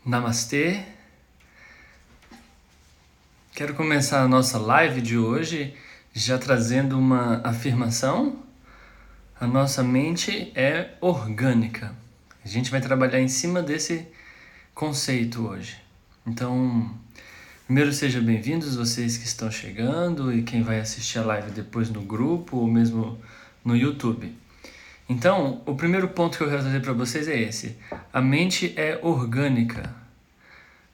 Namastê! Quero começar a nossa live de hoje já trazendo uma afirmação. A nossa mente é orgânica. A gente vai trabalhar em cima desse conceito hoje. Então, primeiro sejam bem-vindos vocês que estão chegando e quem vai assistir a live depois no grupo ou mesmo no YouTube. Então, o primeiro ponto que eu quero trazer para vocês é esse. A mente é orgânica.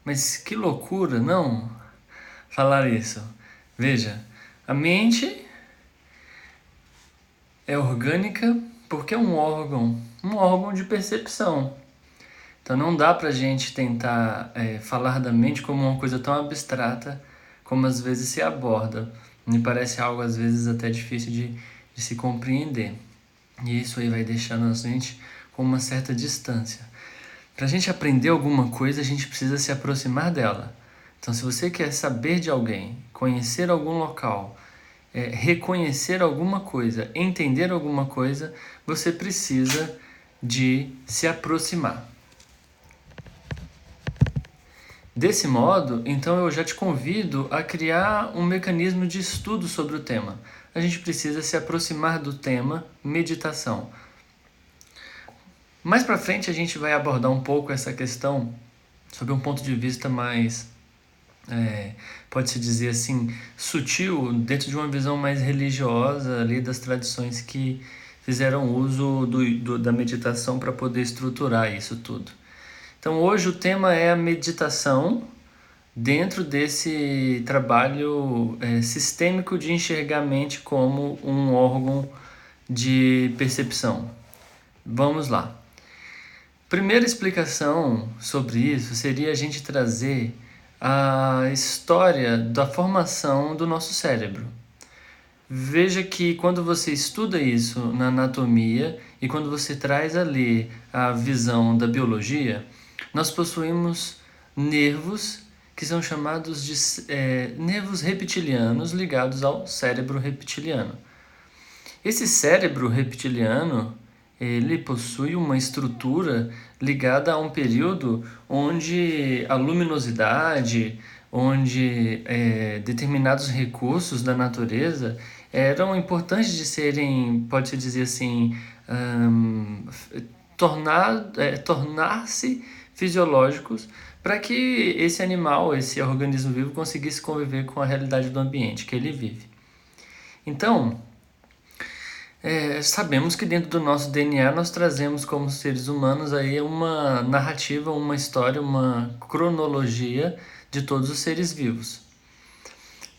Mas que loucura, não? Falar isso. Veja, a mente é orgânica porque é um órgão de percepção. Então não dá pra gente tentar falar da mente como uma coisa tão abstrata como às vezes se aborda. Me parece algo às vezes até difícil de se compreender. E isso aí vai deixando a gente com uma certa distância. Pra gente aprender alguma coisa, a gente precisa se aproximar dela. Então, se você quer saber de alguém, conhecer algum local, reconhecer alguma coisa, entender alguma coisa, você precisa de se aproximar. Desse modo, então eu já te convido a criar um mecanismo de estudo sobre o tema. A gente precisa se aproximar do tema meditação. Mais para frente a gente vai abordar um pouco essa questão sob um ponto de vista mais pode-se dizer assim, sutil, dentro de uma visão mais religiosa ali das tradições que fizeram uso da meditação para poder estruturar isso tudo. Então hoje o tema é a meditação dentro desse trabalho sistêmico de enxergar a mente como um órgão de percepção. Vamos lá. Primeira explicação sobre isso seria a gente trazer a história da formação do nosso cérebro. Veja que quando você estuda isso na anatomia e quando você traz ali a visão da biologia, nós possuímos nervos que são chamados de nervos reptilianos ligados ao cérebro reptiliano. Esse cérebro reptiliano, ele possui uma estrutura ligada a um período onde a luminosidade, onde determinados recursos da natureza eram importantes de serem, pode-se dizer assim, tornar-se fisiológicos para que esse animal, esse organismo vivo conseguisse conviver com a realidade do ambiente que ele vive. Então, sabemos que dentro do nosso DNA nós trazemos como seres humanos aí uma narrativa, uma história, uma cronologia de todos os seres vivos.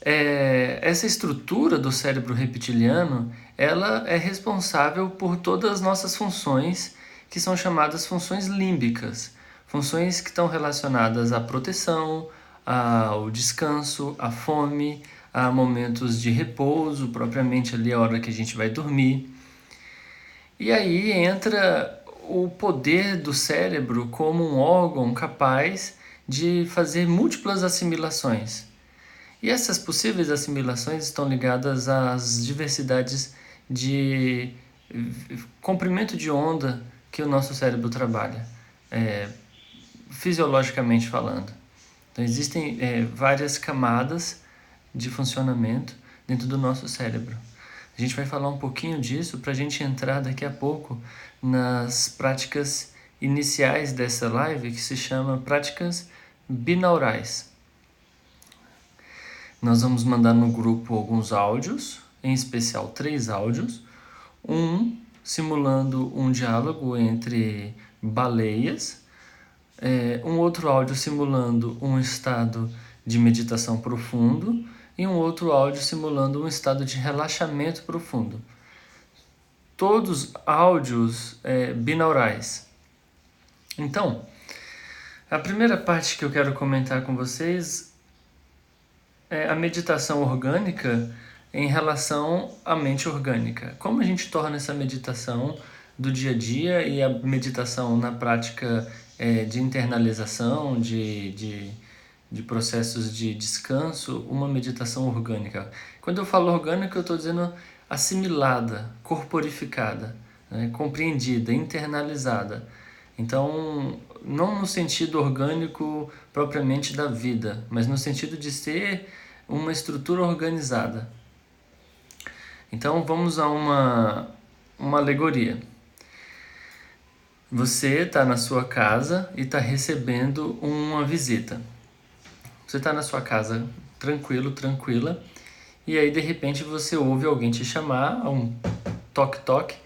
Essa estrutura do cérebro reptiliano, ela é responsável por todas as nossas funções, que são chamadas funções límbicas, funções que estão relacionadas à proteção, ao descanso, à fome, a momentos de repouso, propriamente ali a hora que a gente vai dormir. E aí entra o poder do cérebro como um órgão capaz de fazer múltiplas assimilações. E essas possíveis assimilações estão ligadas às diversidades de comprimento de onda que o nosso cérebro trabalha, fisiologicamente falando. Então existem várias camadas de funcionamento dentro do nosso cérebro. A gente vai falar um pouquinho disso para a gente entrar daqui a pouco nas práticas iniciais dessa live, que se chama práticas binaurais. Nós vamos mandar no grupo alguns áudios, em especial 3 áudios, um simulando um diálogo entre baleias, um outro áudio simulando um estado de meditação profundo e um outro áudio simulando um estado de relaxamento profundo. Todos áudios binaurais. Então, a primeira parte que eu quero comentar com vocês é a meditação orgânica em relação à mente orgânica. Como a gente torna essa meditação do dia a dia e a meditação na prática de internalização, de processos de descanso, uma meditação orgânica. Quando eu falo orgânica, eu estou dizendo assimilada, corporificada, compreendida, internalizada. Então, não no sentido orgânico propriamente da vida, mas no sentido de ser uma estrutura organizada. Então, vamos a uma alegoria. Você está na sua casa e está recebendo uma visita. Você está na sua casa tranquilo, tranquila, e aí de repente você ouve alguém te chamar, um toque-toque,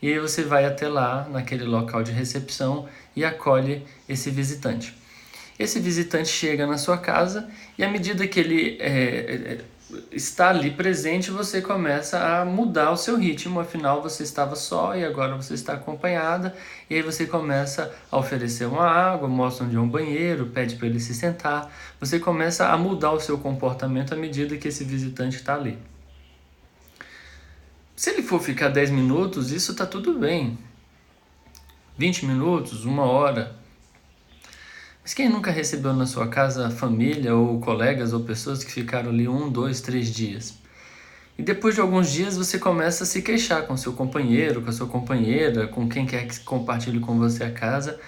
e aí você vai até lá, naquele local de recepção, e acolhe esse visitante. Esse visitante chega na sua casa e à medida que ele está ali presente, você começa a mudar o seu ritmo. Afinal, você estava só e agora você está acompanhada. E aí você começa a oferecer uma água, mostra onde é um banheiro, pede para ele se sentar. Você começa a mudar o seu comportamento à medida que esse visitante está ali. Se ele for ficar 10 minutos, isso está tudo bem. 20 minutos, 1 hora. Mas quem nunca recebeu na sua casa família ou colegas ou pessoas que ficaram ali 1, 2, 3 dias? E depois de alguns dias você começa a se queixar com seu companheiro, com a sua companheira, com quem quer que compartilhe com você a casa,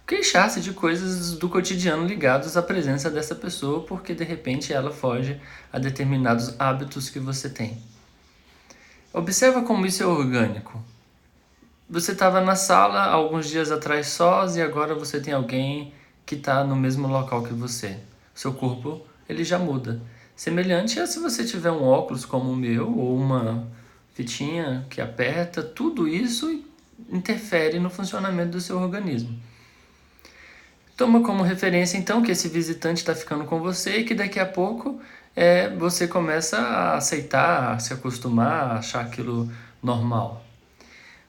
queixar-se de coisas do cotidiano ligados à presença dessa pessoa, porque de repente ela foge a determinados hábitos que você tem. Observa como isso é orgânico. Você estava na sala alguns dias atrás sós e agora você tem alguém que está no mesmo local que você. Seu corpo, ele já muda. Semelhante a se você tiver um óculos como o meu ou uma fitinha que aperta, tudo isso interfere no funcionamento do seu organismo. Toma como referência então que esse visitante está ficando com você e que daqui a pouco você começa a aceitar, a se acostumar, a achar aquilo normal.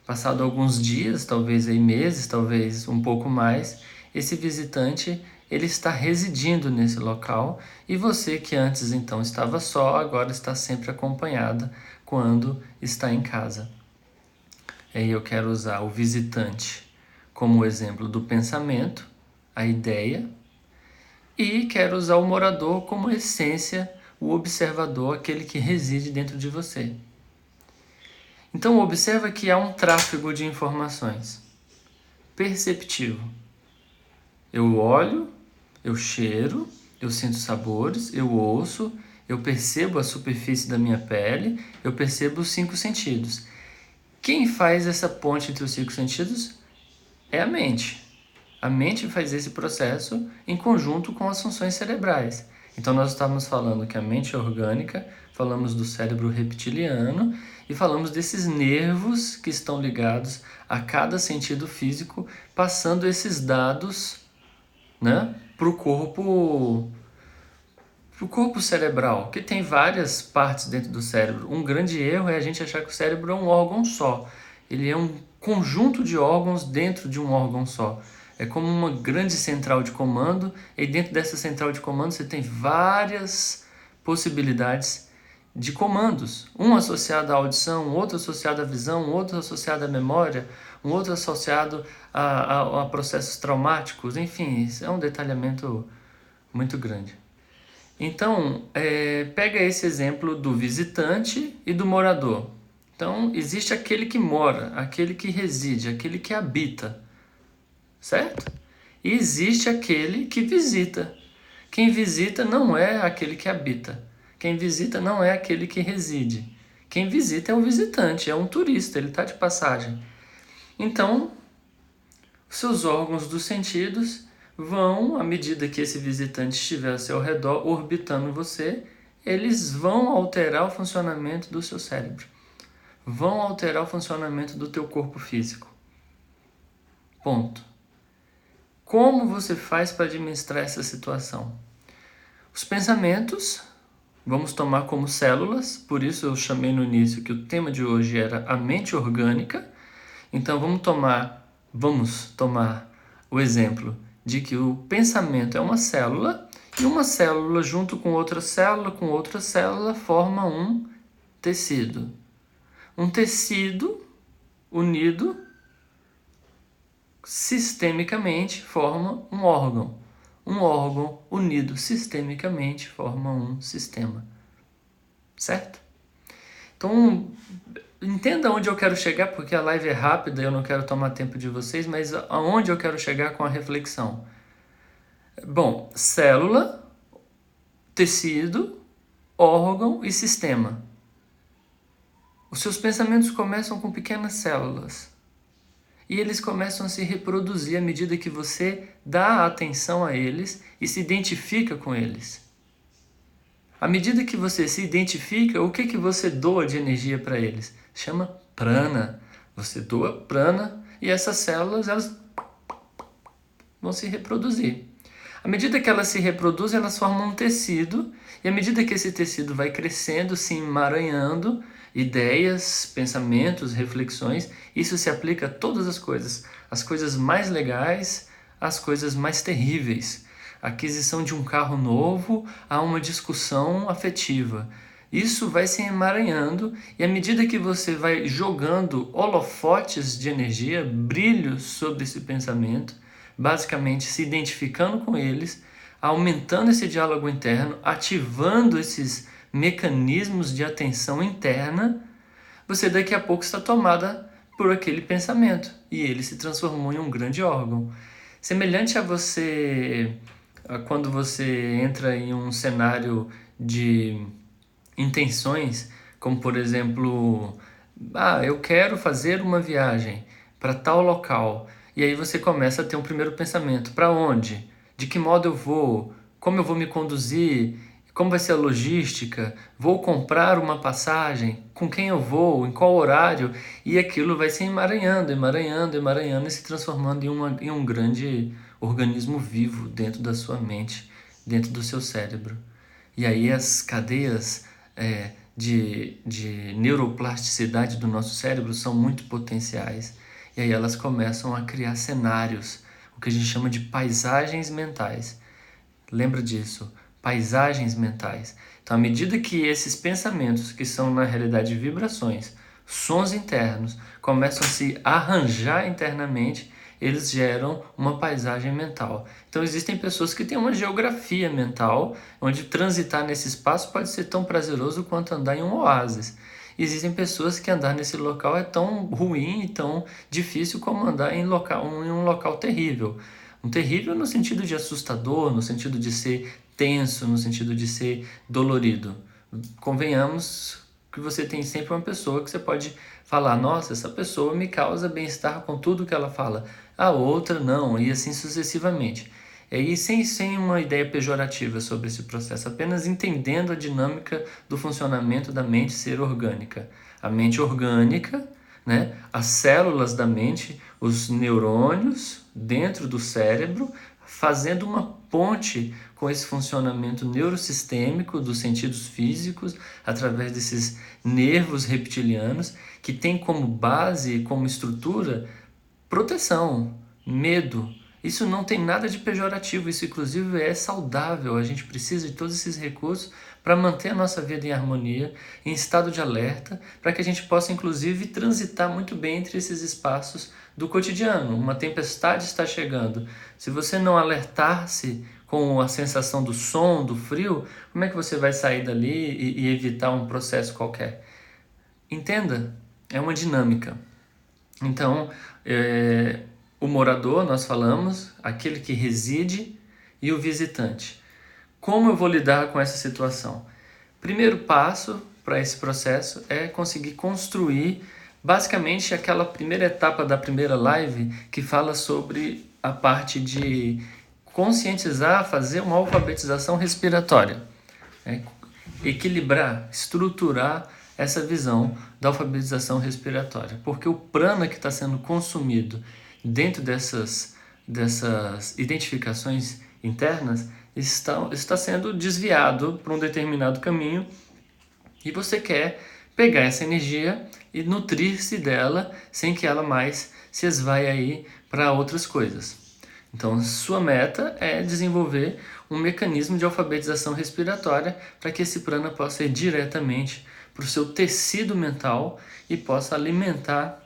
Passado alguns dias, talvez aí meses, talvez um pouco mais, esse visitante ele está residindo nesse local e você que antes então estava só, agora está sempre acompanhada quando está em casa. Aí eu quero usar o visitante como exemplo do pensamento, a ideia, e quero usar o morador como essência, o observador, aquele que reside dentro de você. Então observa que há um tráfego de informações perceptivo. Eu olho, eu cheiro, eu sinto sabores, eu ouço, eu percebo a superfície da minha pele, eu percebo os 5 sentidos. Quem faz essa ponte entre os 5 sentidos é a mente. A mente faz esse processo em conjunto com as funções cerebrais. Então nós estávamos falando que a mente é orgânica, falamos do cérebro reptiliano e falamos desses nervos que estão ligados a cada sentido físico, passando esses dados, né, para o corpo cerebral, que tem várias partes dentro do cérebro. Um grande erro é a gente achar que o cérebro é um órgão só. Ele é um conjunto de órgãos dentro de um órgão só. É como uma grande central de comando, e dentro dessa central de comando você tem várias possibilidades de comandos. Um associado à audição, outro associado à visão, outro associado à memória, um outro associado a processos traumáticos. Enfim, isso é um detalhamento muito grande. Então, pega esse exemplo do visitante e do morador. Então, existe aquele que mora, aquele que reside, aquele que habita, certo? E existe aquele que visita. Quem visita não é aquele que habita. Quem visita não é aquele que reside. Quem visita é um visitante, é um turista, ele está de passagem. Então, seus órgãos dos sentidos vão, à medida que esse visitante estiver ao seu redor, orbitando você, eles vão alterar o funcionamento do seu cérebro. Vão alterar o funcionamento do teu corpo físico. Ponto. Como você faz para administrar essa situação? Os pensamentos, vamos tomar como células, por isso eu chamei no início que o tema de hoje era a mente orgânica. Então vamos tomar o exemplo de que o pensamento é uma célula e uma célula junto com outra célula forma um tecido. Um tecido unido sistemicamente forma um órgão. Um órgão unido sistemicamente forma um sistema. Certo? Então, entenda onde eu quero chegar, porque a live é rápida, eu não quero tomar tempo de vocês, mas aonde eu quero chegar com a reflexão? Bom, célula, tecido, órgão e sistema. Os seus pensamentos começam com pequenas células e eles começam a se reproduzir à medida que você dá atenção a eles e se identifica com eles. À medida que você se identifica, o que você doa de energia para eles? Chama prana. Você doa prana e essas células elas vão se reproduzir. À medida que elas se reproduzem, elas formam um tecido, e à medida que esse tecido vai crescendo, se emaranhando, ideias, pensamentos, reflexões, isso se aplica a todas as coisas mais legais, as coisas mais terríveis. A aquisição de um carro novo, a uma discussão afetiva. Isso vai se emaranhando, e à medida que você vai jogando holofotes de energia, brilhos sobre esse pensamento, basicamente se identificando com eles, aumentando esse diálogo interno, ativando esses mecanismos de atenção interna, você daqui a pouco está tomada por aquele pensamento e ele se transformou em um grande órgão. Semelhante a você, quando você entra em um cenário de intenções, como por exemplo, eu quero fazer uma viagem para tal local. E aí você começa a ter um primeiro pensamento: para onde? De que modo eu vou? Como eu vou me conduzir? Como vai ser a logística? Vou comprar uma passagem? Com quem eu vou? Em qual horário? E aquilo vai se emaranhando, emaranhando, emaranhando e se transformando em um grande organismo vivo dentro da sua mente, dentro do seu cérebro. E aí as cadeias de neuroplasticidade do nosso cérebro são muito potenciais. E aí elas começam a criar cenários, o que a gente chama de paisagens mentais. Lembra disso? Paisagens mentais. Então, à medida que esses pensamentos, que são na realidade vibrações, sons internos, começam a se arranjar internamente, eles geram uma paisagem mental. Então existem pessoas que têm uma geografia mental, onde transitar nesse espaço pode ser tão prazeroso quanto andar em um oásis. Existem pessoas que andar nesse local é tão ruim e tão difícil como andar em um local terrível. Um terrível no sentido de assustador, no sentido de ser tenso, no sentido de ser dolorido. Convenhamos que você tem sempre uma pessoa que você pode falar: nossa, essa pessoa me causa bem-estar com tudo que ela fala. A outra não, e assim sucessivamente. E sem uma ideia pejorativa sobre esse processo, apenas entendendo a dinâmica do funcionamento da mente ser orgânica. A mente orgânica, né? As células da mente, os neurônios dentro do cérebro, fazendo uma ponte com esse funcionamento neurosistêmico dos sentidos físicos, através desses nervos reptilianos, que tem como base, como estrutura, proteção, medo. Isso não tem nada de pejorativo, isso inclusive é saudável. A gente precisa de todos esses recursos para manter a nossa vida em harmonia, em estado de alerta, para que a gente possa inclusive transitar muito bem entre esses espaços do cotidiano. Uma tempestade está chegando. Se você não alertar-se com a sensação do som, do frio, como é que você vai sair dali e evitar um processo qualquer? Entenda, é uma dinâmica. Então, o morador, nós falamos, aquele que reside, e o visitante. Como eu vou lidar com essa situação? Primeiro passo para esse processo é conseguir construir basicamente aquela primeira etapa da primeira live que fala sobre a parte de conscientizar, fazer uma alfabetização respiratória. Equilibrar, estruturar essa visão da alfabetização respiratória. Porque o prana que está sendo consumido dentro dessas identificações internas está sendo desviado para um determinado caminho e você quer pegar essa energia e nutrir-se dela sem que ela mais se esvaie aí para outras coisas. Então, sua meta é desenvolver um mecanismo de alfabetização respiratória para que esse prana possa ir diretamente para o seu tecido mental e possa alimentar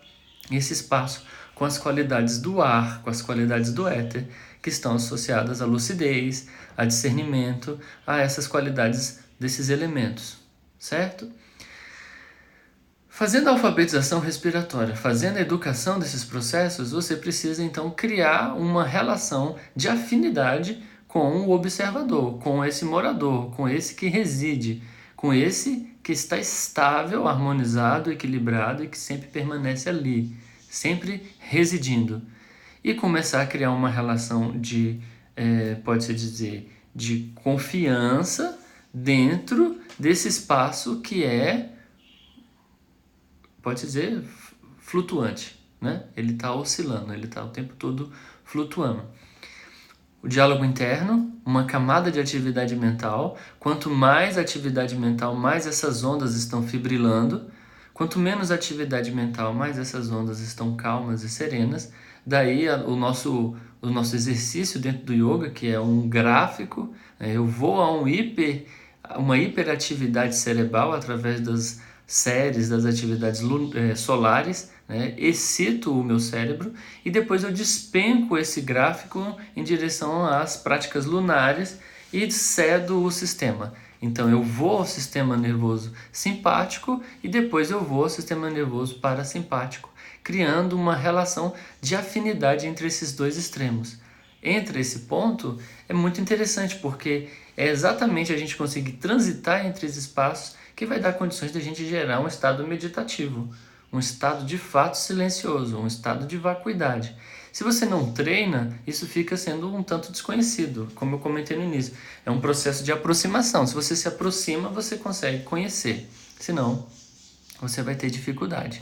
esse espaço com as qualidades do ar, com as qualidades do éter, que estão associadas à lucidez, a discernimento, a essas qualidades desses elementos, certo? Fazendo a alfabetização respiratória, fazendo a educação desses processos, você precisa então criar uma relação de afinidade com o observador, com esse morador, com esse que reside, com esse que está estável, harmonizado, equilibrado e que sempre permanece ali, sempre residindo. E começar a criar uma relação de, pode-se dizer, de confiança dentro desse espaço que é, pode dizer, flutuante, né? Ele está oscilando, ele está o tempo todo flutuando. O diálogo interno, uma camada de atividade mental. Quanto mais atividade mental, mais essas ondas estão fibrilando. Quanto menos atividade mental, mais essas ondas estão calmas e serenas. Daí o nosso exercício dentro do yoga, que é um gráfico, eu vou a uma hiperatividade cerebral através das séries das atividades solares, né? Excito o meu cérebro e depois eu despenco esse gráfico em direção às práticas lunares e cedo o sistema. Então eu vou ao sistema nervoso simpático e depois eu vou ao sistema nervoso parasimpático, criando uma relação de afinidade entre esses dois extremos. Entre esse ponto é muito interessante porque é exatamente a gente conseguir transitar entre esses espaços que vai dar condições de a gente gerar um estado meditativo, um estado de fato silencioso, um estado de vacuidade. Se você não treina, isso fica sendo um tanto desconhecido, como eu comentei no início. É um processo de aproximação. Se você se aproxima, você consegue conhecer. Senão, você vai ter dificuldade.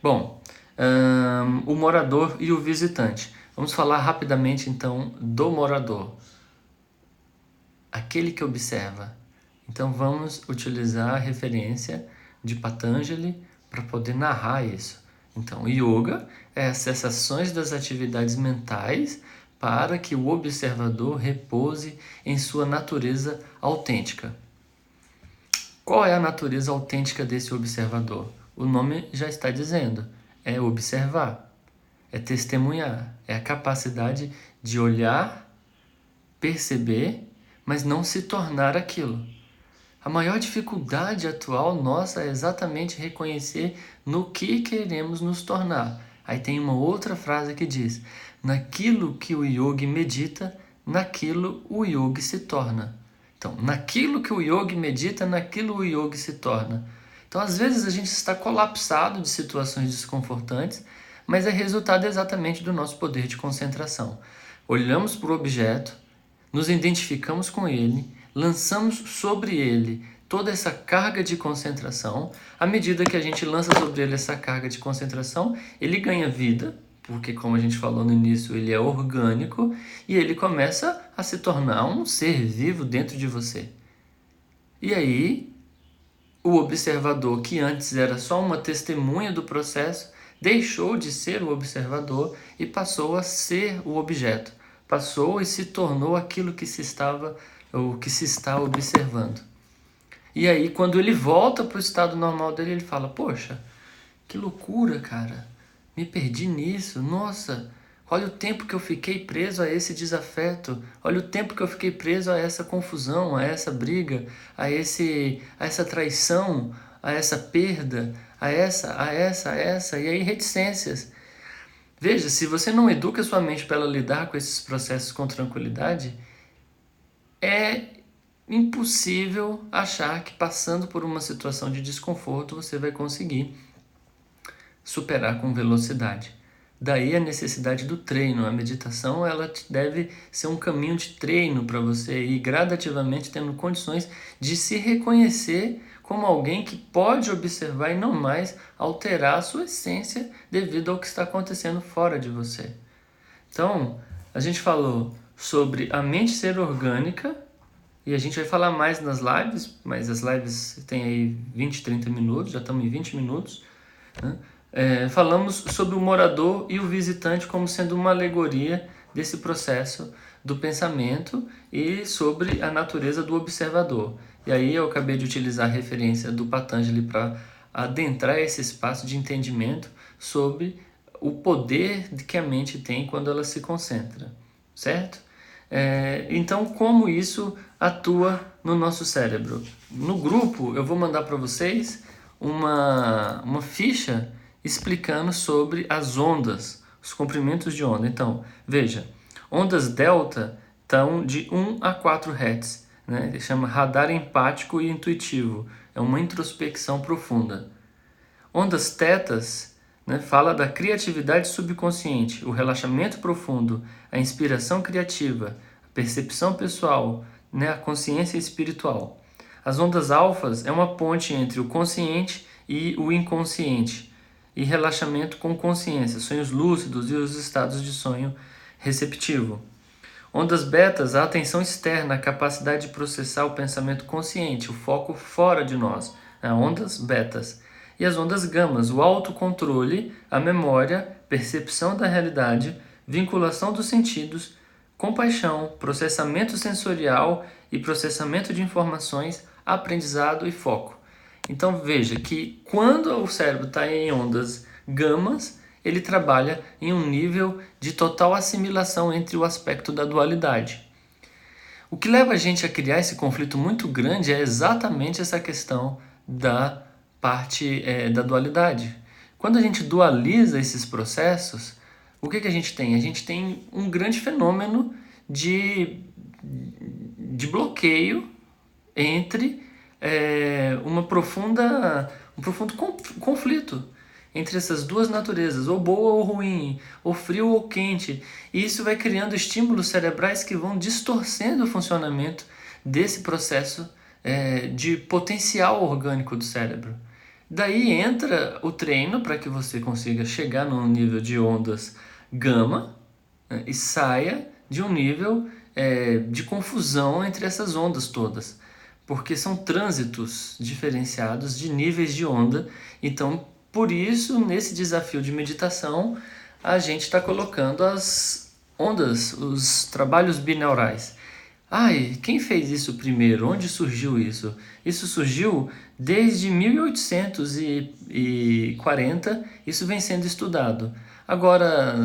Bom, o morador e o visitante. Vamos falar rapidamente então do morador. Aquele que observa. Então vamos utilizar a referência de Patanjali para poder narrar isso. Então, yoga é as cessações das atividades mentais para que o observador repouse em sua natureza autêntica. Qual é a natureza autêntica desse observador? O nome já está dizendo, é observar, é testemunhar, é a capacidade de olhar, perceber, mas não se tornar aquilo. A maior dificuldade atual nossa é exatamente reconhecer no que queremos nos tornar. Aí tem uma outra frase que diz: naquilo que o yogi medita, naquilo o yogi se torna. Então, naquilo que o yogi medita, naquilo o yogi se torna. Então, às vezes a gente está colapsado de situações desconfortantes, mas é resultado exatamente do nosso poder de concentração. Olhamos para o objeto, nos identificamos com ele, lançamos sobre ele toda essa carga de concentração. À medida que a gente lança sobre ele essa carga de concentração, ele ganha vida, porque como a gente falou no início, ele é orgânico e ele começa a se tornar um ser vivo dentro de você. E aí, o observador, que antes era só uma testemunha do processo, deixou de ser o observador e passou a ser o objeto. Passou e se tornou aquilo que se estava ou que se está observando. E aí, quando ele volta para o estado normal dele, ele fala: poxa, que loucura, cara, me perdi nisso, nossa, olha o tempo que eu fiquei preso a esse desafeto, olha o tempo que eu fiquei preso a essa confusão, a essa briga, a essa traição, a essa perda, a essa, e aí reticências. Veja, se você não educa sua mente para ela lidar com esses processos com tranquilidade, é impossível achar que passando por uma situação de desconforto você vai conseguir superar com velocidade. Daí a necessidade do treino. A meditação ela deve ser um caminho de treino para você ir gradativamente tendo condições de se reconhecer como alguém que pode observar e não mais alterar a sua essência devido ao que está acontecendo fora de você. Então, a gente falou sobre a mente ser orgânica e a gente vai falar mais nas lives, mas as lives têm aí 20, 30 minutos, já estamos em 20 minutos, né? Falamos sobre o morador e o visitante como sendo uma alegoria desse processo do pensamento e sobre a natureza do observador. E aí eu acabei de utilizar a referência do Patanjali para adentrar esse espaço de entendimento sobre o poder que a mente tem quando ela se concentra, certo? Então, como isso atua no nosso cérebro? No grupo, eu vou mandar para vocês uma ficha explicando sobre as ondas, os comprimentos de onda. Então, veja, ondas delta estão de 1 a 4 Hz, né? Ele chama radar empático e intuitivo, é uma introspecção profunda. Ondas tetas, né, fala da criatividade subconsciente, o relaxamento profundo, a inspiração criativa, a percepção pessoal, né, a consciência espiritual. As ondas alfas é uma ponte entre o consciente e o inconsciente, e relaxamento com consciência, sonhos lúcidos e os estados de sonho receptivo. Ondas betas, a atenção externa, a capacidade de processar o pensamento consciente, o foco fora de nós, né? Ondas betas. E as ondas gamas, o autocontrole, a memória, percepção da realidade, vinculação dos sentidos, compaixão, processamento sensorial e processamento de informações, aprendizado e foco. Então veja que quando o cérebro está em ondas gamas, ele trabalha em um nível de total assimilação entre o aspecto da dualidade. O que leva a gente a criar esse conflito muito grande é exatamente essa questão da parte da dualidade. Quando a gente dualiza esses processos, o que a gente tem? A gente tem um grande fenômeno de bloqueio entre um profundo conflito entre essas duas naturezas, ou boa ou ruim, ou frio ou quente. E isso vai criando estímulos cerebrais que vão distorcendo o funcionamento desse processo de potencial orgânico do cérebro. Daí entra o treino para que você consiga chegar num nível de ondas gama, né, e saia de um nível de confusão entre essas ondas todas, porque são trânsitos diferenciados de níveis de onda. Então, por isso, nesse desafio de meditação, a gente está colocando as ondas, os trabalhos binaurais. E quem fez isso primeiro? Onde surgiu isso? Isso surgiu desde 1840, isso vem sendo estudado. Agora,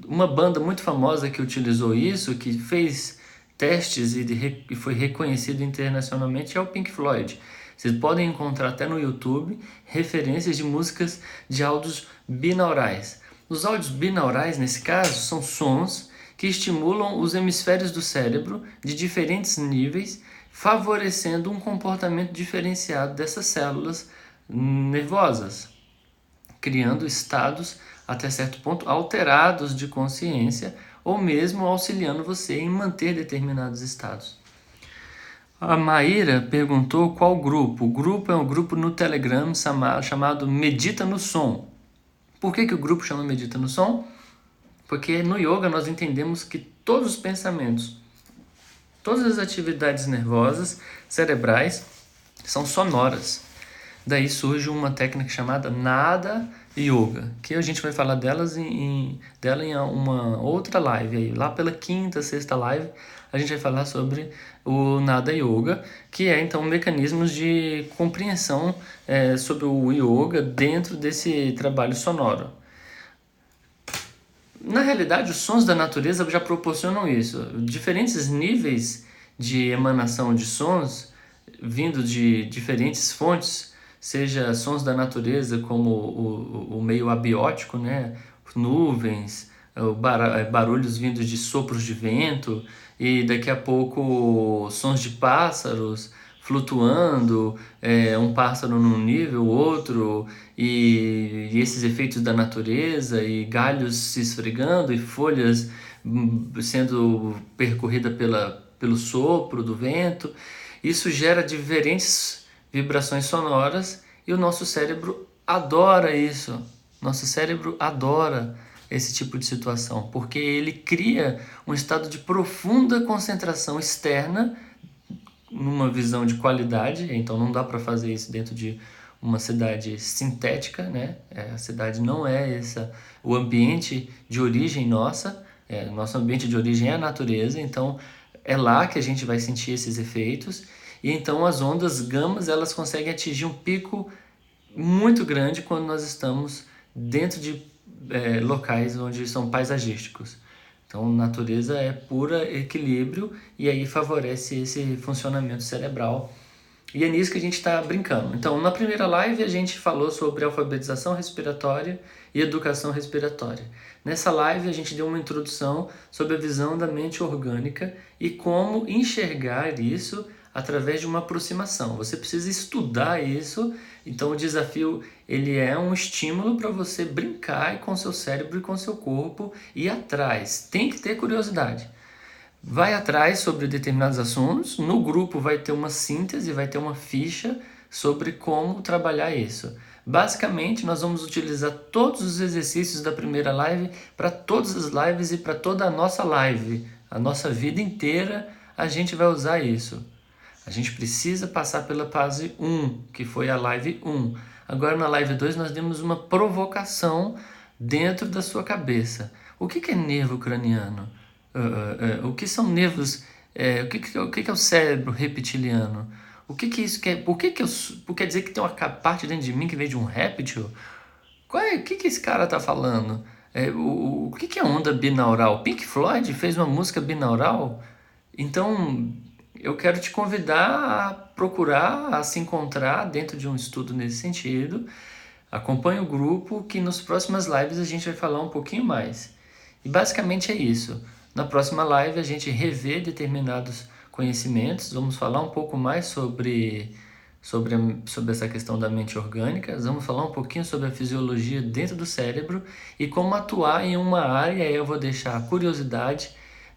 uma banda muito famosa que utilizou isso, que fez testes e foi reconhecido internacionalmente, é o Pink Floyd. Vocês podem encontrar até no YouTube referências de músicas de áudios binaurais. Os áudios binaurais, nesse caso, são sons que estimulam os hemisférios do cérebro de diferentes níveis, favorecendo um comportamento diferenciado dessas células nervosas, criando estados, até certo ponto, alterados de consciência, ou mesmo auxiliando você em manter determinados estados. A Maíra perguntou qual grupo. O grupo é um grupo no Telegram chamado Medita no Som. Por que o grupo chama Medita no Som? Porque no yoga nós entendemos que todos os pensamentos, todas as atividades nervosas, cerebrais, são sonoras. Daí surge uma técnica chamada Nada Yoga, que a gente vai falar dela em uma outra live. Aí, lá pela quinta, sexta live, a gente vai falar sobre o Nada Yoga, que é então mecanismos de compreensão sobre o yoga dentro desse trabalho sonoro. Na realidade, os sons da natureza já proporcionam isso. Diferentes níveis de emanação de sons vindo de diferentes fontes, seja sons da natureza como o meio abiótico, né? Nuvens, barulhos vindos de sopros de vento, e daqui a pouco sons de pássaros flutuando, um pássaro num nível, outro, e esses efeitos da natureza, e galhos se esfregando, e folhas sendo percorrida pelo sopro do vento. Isso gera diferentes vibrações sonoras e o nosso cérebro adora isso. Nosso cérebro adora esse tipo de situação, porque ele cria um estado de profunda concentração externa numa visão de qualidade. Então não dá para fazer isso dentro de uma cidade sintética, né? A cidade não é o ambiente de origem nossa. Nosso ambiente de origem é a natureza, então é lá que a gente vai sentir esses efeitos. E então as ondas gamas, elas conseguem atingir um pico muito grande quando nós estamos dentro de locais onde são paisagísticos. Então, natureza é pura equilíbrio, e aí favorece esse funcionamento cerebral E é nisso que a gente está brincando. Então, na primeira live a gente falou sobre alfabetização respiratória e educação respiratória. Nessa live a gente deu uma introdução sobre a visão da mente orgânica e como enxergar isso através de uma aproximação. Você precisa estudar isso, então o desafio ele é um estímulo para você brincar com seu cérebro e com seu corpo e ir atrás. Tem que ter curiosidade. Vai atrás sobre determinados assuntos, no grupo vai ter uma síntese, vai ter uma ficha sobre como trabalhar isso. Basicamente, nós vamos utilizar todos os exercícios da primeira live para todas as lives e para toda a nossa live. A nossa vida inteira a gente vai usar isso. A gente precisa passar pela fase 1, que foi a live 1. Agora na live 2 nós demos uma provocação dentro da sua cabeça. O que é nervo craniano? O que são nervos? O que é o cérebro reptiliano? O que isso quer? Quer dizer que tem uma parte dentro de mim que vem de um réptil? O que esse cara tá falando? O que é onda binaural? Pink Floyd fez uma música binaural? Então, eu quero te convidar a procurar, a se encontrar dentro de um estudo nesse sentido. Acompanhe o grupo que nas próximas lives a gente vai falar um pouquinho mais. E basicamente é isso. Na próxima live a gente revê determinados conhecimentos, vamos falar um pouco mais sobre essa questão da mente orgânica, vamos falar um pouquinho sobre a fisiologia dentro do cérebro e como atuar em uma área, aí eu vou deixar a curiosidade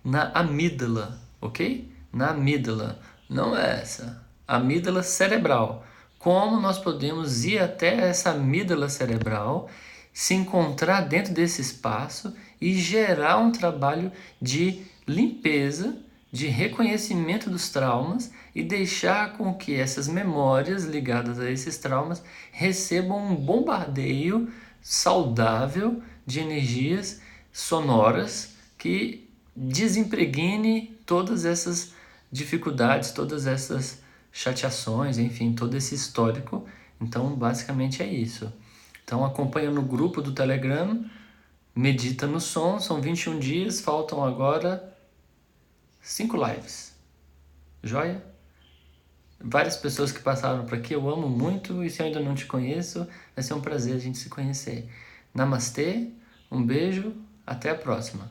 na amígdala, ok? Na amígdala, não é essa, amígdala cerebral. Como nós podemos ir até essa amígdala cerebral, se encontrar dentro desse espaço e gerar um trabalho de limpeza, de reconhecimento dos traumas e deixar com que essas memórias ligadas a esses traumas recebam um bombardeio saudável de energias sonoras que desimpregne todas essas dificuldades, todas essas chateações, enfim, todo esse histórico. Então, basicamente é isso. Então, acompanha no grupo do Telegram, medita no som, são 21 dias, faltam agora 5 lives. Joia? Várias pessoas que passaram por aqui, eu amo muito, e se eu ainda não te conheço, vai ser um prazer a gente se conhecer. Namastê, um beijo, até a próxima.